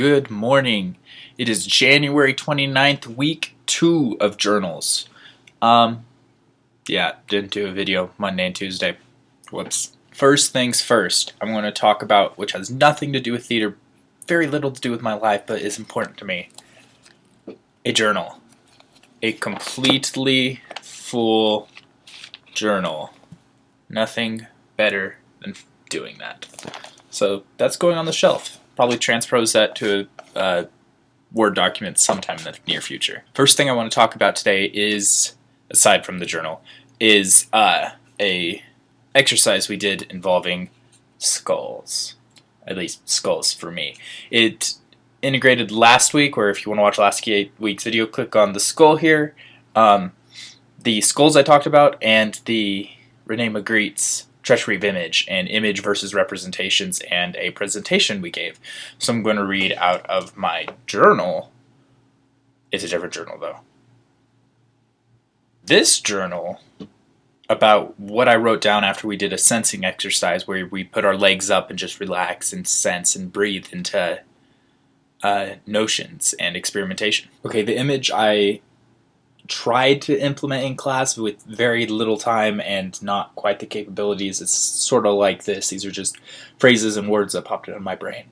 Good morning. It is January 29th, week 2 of journals. Didn't do a video Monday and Tuesday. Whoops. First things first, I'm going to talk about, which has nothing to do with theater, very little to do with my life, but is important to me. A journal. A completely full journal. Nothing better than doing that. So that's going on the shelf. Probably transpose that to a Word document sometime in the near future. First thing I want to talk about today is, aside from the journal, is a exercise we did involving skulls. At least skulls for me. It integrated last week, or if you want to watch last week's video, click on the skull here. The skulls I talked about and the Rene Magritte's Treachery of Image and image versus representations and a presentation we gave. So I'm going to read out of my journal. It's a different journal though. This journal, about what I wrote down after we did a sensing exercise where we put our legs up and just relax and sense and breathe into notions and experimentation. Okay, the image I tried to implement in class with very little time and not quite the capabilities. It's sort of like this. These are just phrases and words that popped into my brain.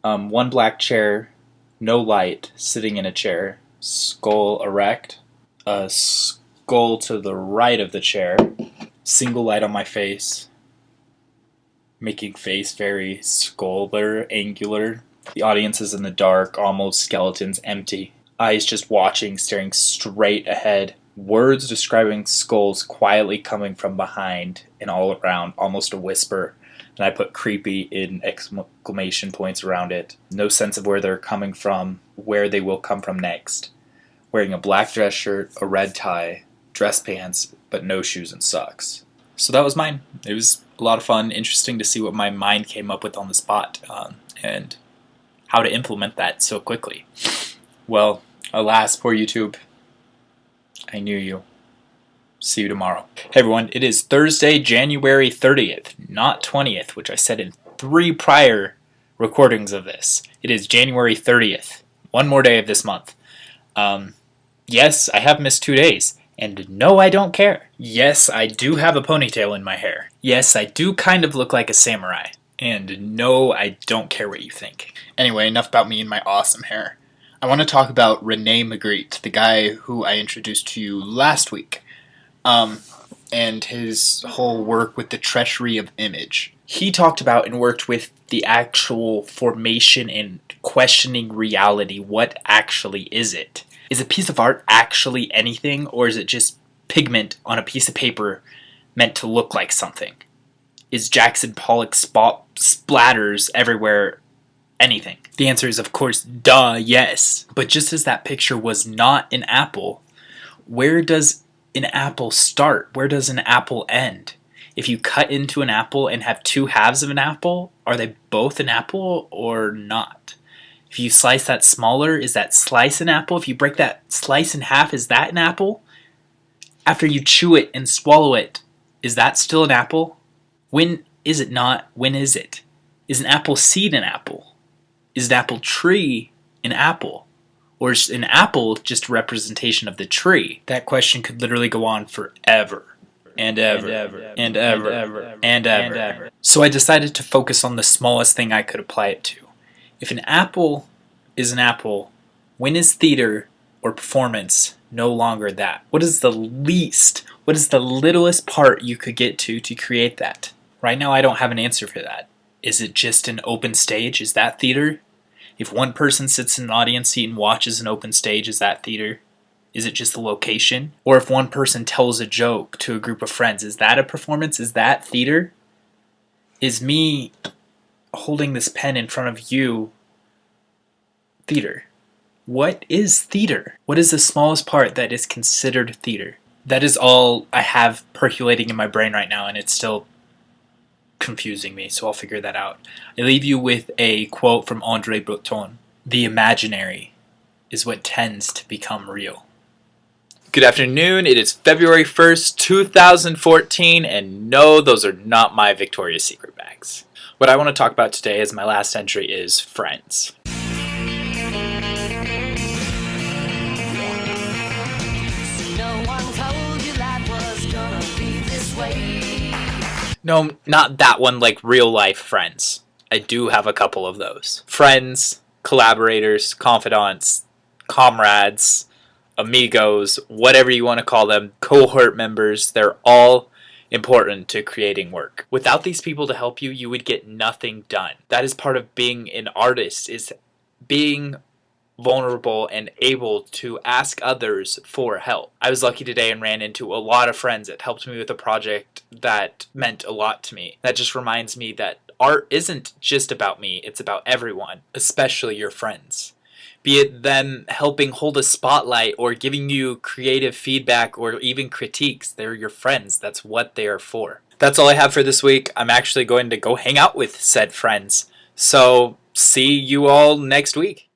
One black chair, no light, sitting in a chair, skull erect, a skull to the right of the chair, single light on my face, making face very scullar, angular. The audience is in the dark, almost skeletons, empty. Eyes just watching, staring straight ahead. Words describing skulls quietly coming from behind and all around, almost a whisper. And I put creepy in exclamation points around it. No sense of where they're coming from, where they will come from next. Wearing a black dress shirt, a red tie, dress pants, but no shoes and socks. So that was mine. It was a lot of fun, interesting to see what my mind came up with on the spot, and how to implement that so quickly. Well, alas, poor YouTube. I knew you. See you tomorrow. Hey everyone, it is Thursday, January 30th, not 20th, which I said in 3 prior recordings of this. It is January 30th. One more day of this month. Yes, I have missed 2 days. And no, I don't care. Yes, I do have a ponytail in my hair. Yes, I do kind of look like a samurai. And no, I don't care what you think. Anyway, enough about me and my awesome hair. I want to talk about Rene Magritte, the guy who I introduced to you last week, and his whole work with the Treachery of Image. He talked about and worked with the actual formation and questioning reality. What actually is it? Is a piece of art actually anything, or is it just pigment on a piece of paper meant to look like something? Is Jackson Pollock splatters everywhere anything? The answer is, of course, duh, yes. But just as that picture was not an apple, where does an apple start? Where does an apple end? If you cut into an apple and have 2 halves of an apple, are they both an apple or not? If you slice that smaller, is that slice an apple? If you break that slice in half, is that an apple? After you chew it and swallow it, is that still an apple? When is it not? When is it? Is an apple seed an apple? Is an apple tree an apple? Or is an apple just a representation of the tree? That question could literally go on forever. And ever. And ever. And ever. So I decided to focus on the smallest thing I could apply it to. If an apple is an apple, when is theater or performance no longer that? What is the littlest part you could get to create that? Right now I don't have an answer for that. Is it just an open stage? Is that theater? If one person sits in an audience seat and watches an open stage, is that theater? Is it just the location? Or if one person tells a joke to a group of friends, is that a performance? Is that theater? Is me holding this pen in front of you theater? What is theater? What is the smallest part that is considered theater? That is all I have percolating in my brain right now, and it's still confusing me, so I'll figure that out. I leave you with a quote from André Breton. The imaginary is what tends to become real. Good afternoon. It is February 1st, 2014, and no, those are not my Victoria's Secret bags. What I want to talk about today as my last entry is friends. No, not that one, like real life friends. I do have a couple of those. Friends, collaborators, confidants, comrades, amigos, whatever you want to call them, cohort members, they're all important to creating work. Without these people to help you, you would get nothing done. That is part of being an artist, is being vulnerable and able to ask others for help. I was lucky today and ran into a lot of friends that helped me with a project that meant a lot to me. That just reminds me that art isn't just about me, it's about everyone, especially your friends. Be it them helping hold a spotlight or giving you creative feedback or even critiques, they're your friends. That's what they are for. That's all I have for this week. I'm actually going to go hang out with said friends. So, see you all next week.